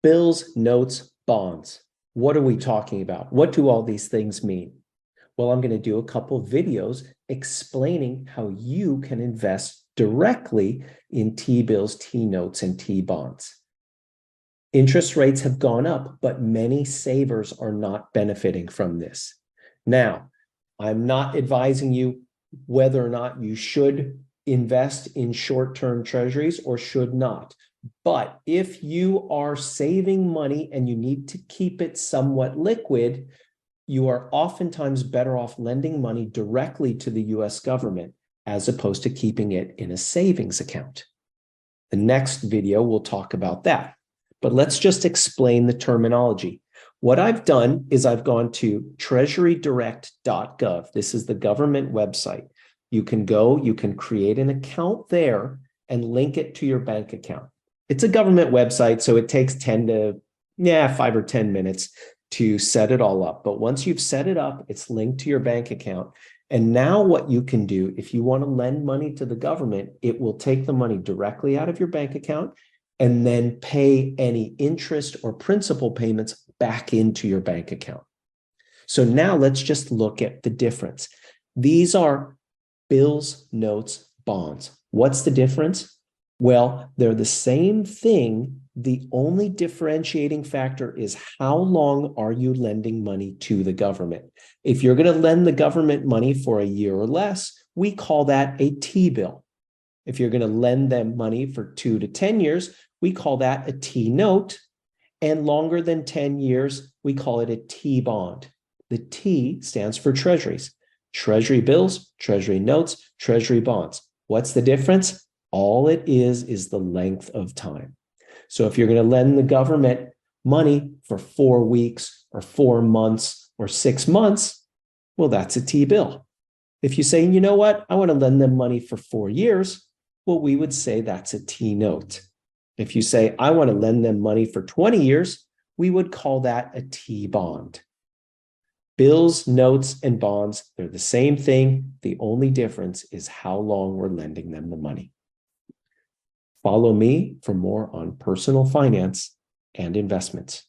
Bills, notes, bonds. What are we talking about? What do all these things mean? Well, I'm going to do a couple of videos explaining how you can invest directly in T-bills, T-notes, and T-bonds. Interest rates have gone up, but many savers are not benefiting from this. Now, I'm not advising you whether or not you should invest in short-term treasuries or should not. But if you are saving money and you need to keep it somewhat liquid, you are oftentimes better off lending money directly to the US government as opposed to keeping it in a savings account. The next video will talk about that. But let's just explain the terminology. What I've done is I've gone to treasurydirect.gov. This is the government website. You can go, you can create an account there and link it to your bank account. It's a government website, so it takes 5 or 10 minutes to set it all up. But once you've set it up, it's linked to your bank account. And now what you can do, if you want to lend money to the government, it will take the money directly out of your bank account and then pay any interest or principal payments back into your bank account. So now let's just look at the difference. These are bills, notes, bonds. What's the difference? Well, they're the same thing. The only differentiating factor is how long are you lending money to the government? If you're going to lend the government money for a year or less, we call that a T-bill. If you're going to lend them money for 2 to 10 years, we call that a T-note. And longer than 10 years, we call it a T-bond. The T stands for treasuries. Treasury bills, treasury notes, treasury bonds. What's the difference? All it is the length of time. So if you're going to lend the government money for 4 weeks or 4 months or 6 months, well, that's a T-bill. If you say, you know what, I want to lend them money for 4 years, well, we would say that's a T-note. If you say, I want to lend them money for 20 years, we would call that a T-bond. Bills, notes, and bonds, they're the same thing. The only difference is how long we're lending them the money. Follow me for more on personal finance and investments.